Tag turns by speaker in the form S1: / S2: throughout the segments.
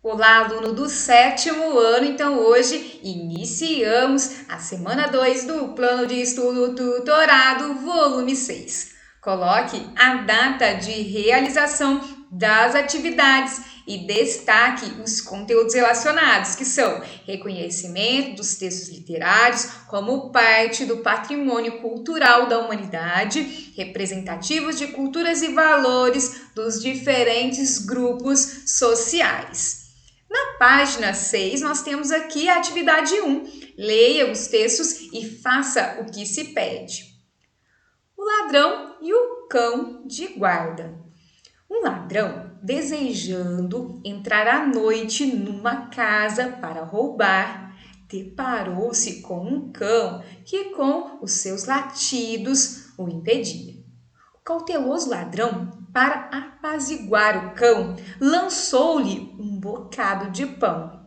S1: Olá, aluno do 7º ano. Então, hoje iniciamos a semana 2 do Plano de Estudo Tutorado, volume 6. Coloque a data de realização das atividades e destaque os conteúdos relacionados, que são reconhecimento dos textos literários como parte do patrimônio cultural da humanidade, representativos de culturas e valores dos diferentes grupos sociais. Na página 6, nós temos aqui a atividade 1. Leia os textos e faça o que se pede. O ladrão e o cão de guarda. Um ladrão, desejando entrar à noite numa casa para roubar, deparou-se com um cão que, com os seus latidos, o impedia. O cauteloso ladrão, para apaziguar o cão, lançou-lhe um bocado de pão.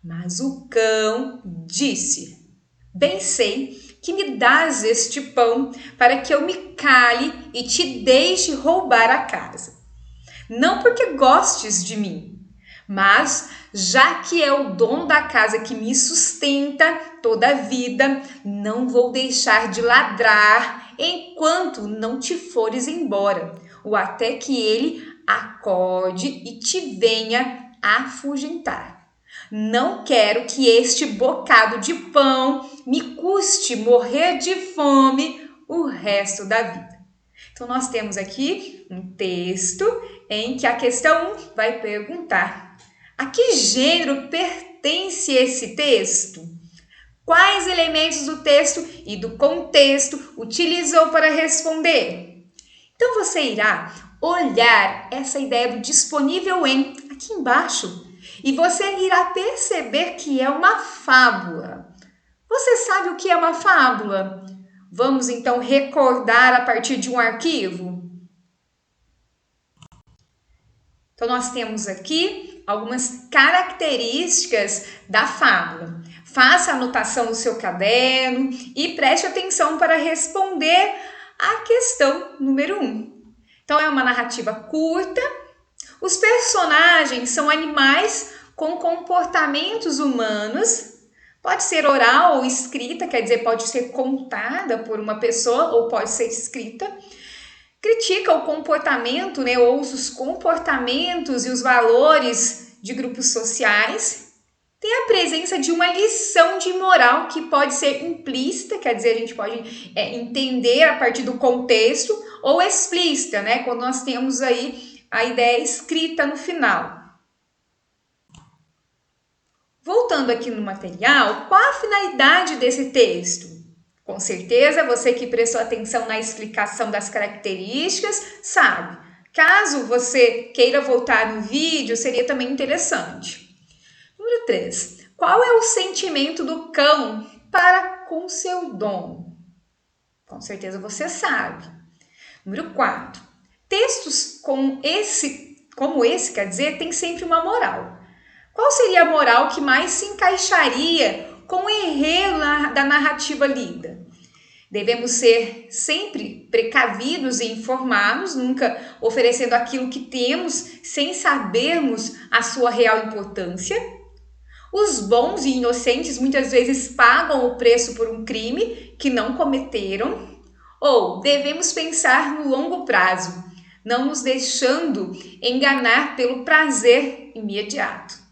S1: Mas o cão disse: "Bem sei que me dás este pão para que eu me cale e te deixe roubar a casa. Não porque gostes de mim, mas já que é o dono da casa que me sustenta toda a vida, não vou deixar de ladrar enquanto não te fores embora, ou até que ele acorde e te venha afugentar. Não quero que este bocado de pão me custe morrer de fome o resto da vida." Então, nós temos aqui um texto em que a questão 1 vai perguntar: a que gênero pertence esse texto? Quais elementos do texto e do contexto utilizou para responder? Então, você irá olhar essa ideia do disponível em aqui embaixo e você irá perceber que é uma fábula. Você sabe o que é uma fábula? Vamos então recordar a partir de um arquivo? Então, nós temos aqui algumas características da fábula. Faça a anotação no seu caderno e preste atenção para responder a questão número 1. Então, é uma narrativa curta. Os personagens são animais com comportamentos humanos. Pode ser oral ou escrita, quer dizer, pode ser contada por uma pessoa ou pode ser escrita. Critica o comportamento, ou os comportamentos e os valores de grupos sociais. Tem a presença de uma lição de moral que pode ser implícita, quer dizer, a gente pode entender a partir do contexto, ou explícita, quando nós temos aí a ideia escrita no final. Voltando aqui no material, qual a finalidade desse texto? Com certeza, você que prestou atenção na explicação das características, sabe. Caso você queira voltar no vídeo, seria também interessante. Número 3. Qual é o sentimento do cão para com seu dono? Com certeza você sabe. Número 4. Textos como esse, quer dizer, tem sempre uma moral. Qual seria a moral que mais se encaixaria com o enredo da narrativa lida? Devemos ser sempre precavidos e informados, nunca oferecendo aquilo que temos sem sabermos a sua real importância. Os bons e inocentes muitas vezes pagam o preço por um crime que não cometeram. Ou devemos pensar no longo prazo, não nos deixando enganar pelo prazer imediato.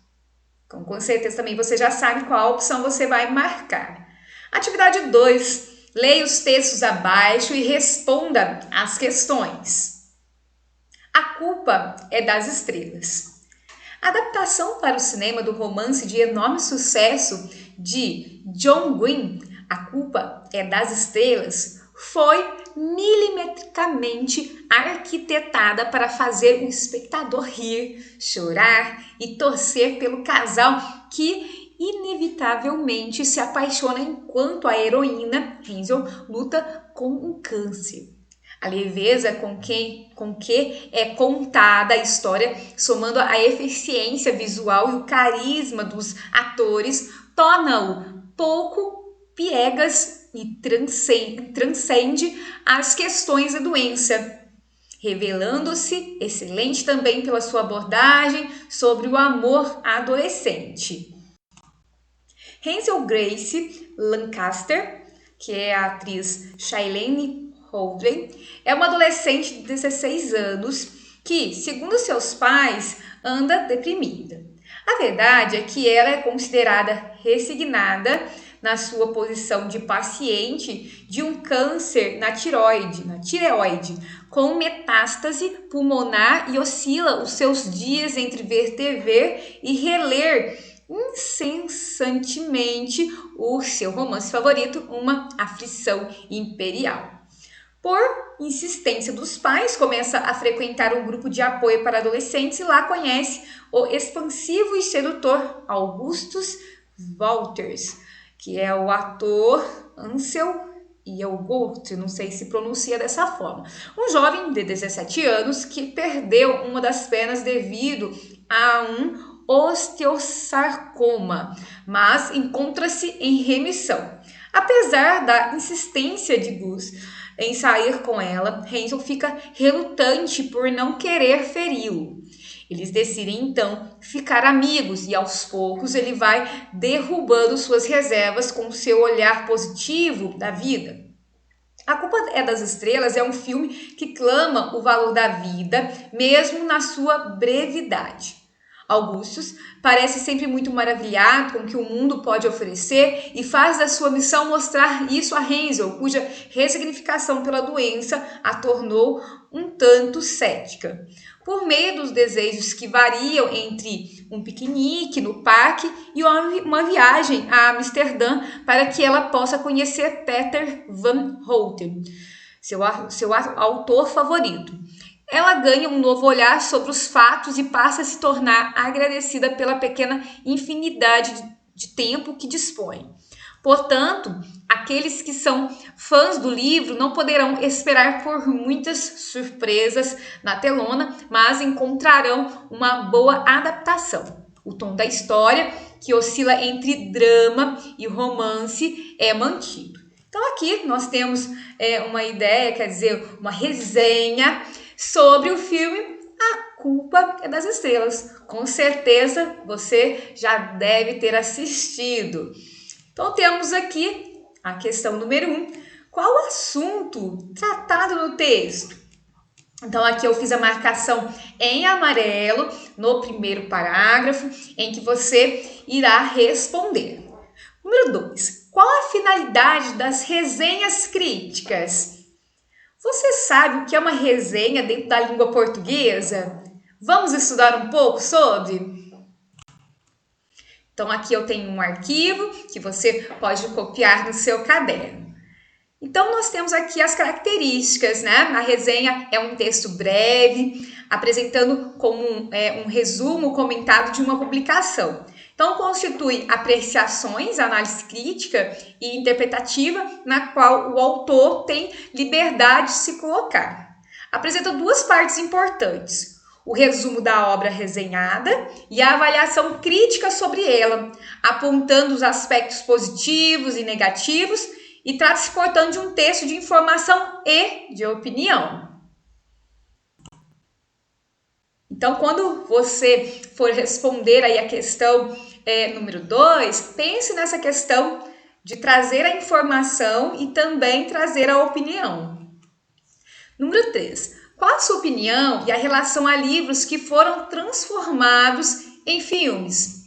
S1: Então, com certeza também você já sabe qual opção você vai marcar. Atividade 2. Leia os textos abaixo e responda as questões. A culpa é das estrelas. A adaptação para o cinema do romance de enorme sucesso de John Green, A Culpa é das Estrelas, foi milimetricamente arquitetada para fazer o espectador rir, chorar e torcer pelo casal que inevitavelmente se apaixona enquanto a heroína, Hazel, luta com um câncer. A leveza com que é contada a história, somando a eficiência visual e o carisma dos atores, torna-o pouco piegas e transcende as questões da doença. revelando-se excelente também pela sua abordagem sobre o amor adolescente. Hazel Grace Lancaster, que é a atriz Shailene Woodley, é uma adolescente de 16 anos que, segundo seus pais, anda deprimida. A verdade é que ela é considerada resignada na sua posição de paciente de um câncer na tireoide, com metástase pulmonar e oscila os seus dias entre ver TV e reler incessantemente o seu romance favorito, Uma Aflição Imperial. Por insistência dos pais, começa a frequentar um grupo de apoio para adolescentes e lá conhece o expansivo e sedutor Augustus Walters, que é o ator Ansel Elgort, não sei se pronuncia dessa forma. Um jovem de 17 anos que perdeu uma das pernas devido a um osteosarcoma, mas encontra-se em remissão. Apesar da insistência de Gus em sair com ela, Hansel fica relutante por não querer feri-lo. Eles decidem então ficar amigos e aos poucos ele vai derrubando suas reservas com seu olhar positivo da vida. A Culpa é das Estrelas é um filme que clama o valor da vida, mesmo na sua brevidade. Augustus parece sempre muito maravilhado com o que o mundo pode oferecer e faz da sua missão mostrar isso a Hansel, cuja ressignificação pela doença a tornou um tanto cética. Por meio dos desejos que variam entre um piquenique no parque e uma viagem a Amsterdã para que ela possa conhecer Peter Van Houten, seu autor favorito. Ela ganha um novo olhar sobre os fatos e passa a se tornar agradecida pela pequena infinidade de tempo que dispõe. Portanto, aqueles que são fãs do livro não poderão esperar por muitas surpresas na telona, mas encontrarão uma boa adaptação. O tom da história, que oscila entre drama e romance, é mantido. Então aqui nós temos uma ideia, quer dizer, uma resenha sobre o filme A Culpa é das Estrelas. Com certeza você já deve ter assistido. Então temos aqui a questão número 1. Qual o assunto tratado no texto? Então aqui eu fiz a marcação em amarelo no primeiro parágrafo, em que você irá responder. Número 2. Qual a finalidade das resenhas críticas? Você sabe o que é uma resenha dentro da língua portuguesa? Vamos estudar um pouco sobre? Então, aqui eu tenho um arquivo que você pode copiar no seu caderno. Então, nós temos aqui as características, né? A resenha é um texto breve, apresentando como um resumo comentado de uma publicação. Então, constitui apreciações, análise crítica e interpretativa, na qual o autor tem liberdade de se colocar. Apresenta duas partes importantes: o resumo da obra resenhada e a avaliação crítica sobre ela, apontando os aspectos positivos e negativos e trata-se, portanto, de um texto de informação e de opinião. Então, quando você for responder aí a questão número 2, pense nessa questão de trazer a informação e também trazer a opinião. Número 3. Qual a sua opinião e a relação a livros que foram transformados em filmes?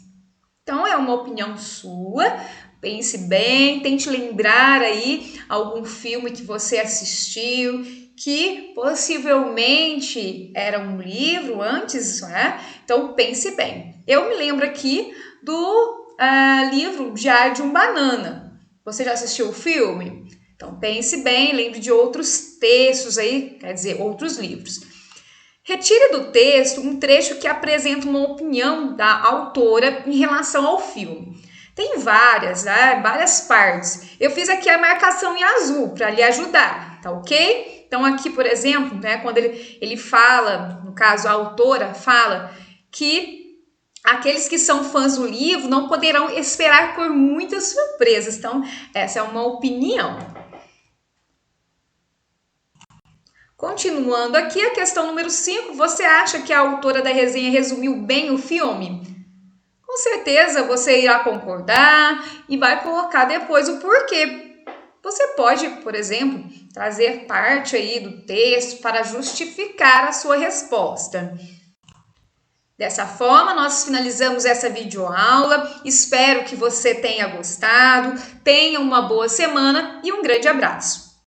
S1: Então, é uma opinião sua. Pense bem, tente lembrar aí algum filme que você assistiu, que possivelmente era um livro antes, né? Então, pense bem. Eu me lembro aqui do livro Diário de um Banana. Você já assistiu o filme? Então, pense bem, lembre de outros textos aí, quer dizer, outros livros. Retire do texto um trecho que apresenta uma opinião da autora em relação ao filme. Tem várias partes. Eu fiz aqui a marcação em azul para lhe ajudar, tá ok? Então aqui, por exemplo, né, quando ele fala, no caso a autora fala que aqueles que são fãs do livro não poderão esperar por muitas surpresas. Então essa é uma opinião. Continuando aqui, a questão número 5, você acha que a autora da resenha resumiu bem o filme? Com certeza você irá concordar e vai colocar depois o porquê. Você pode, por exemplo, trazer parte aí do texto para justificar a sua resposta. Dessa forma, nós finalizamos essa videoaula. Espero que você tenha gostado, tenha uma boa semana e um grande abraço.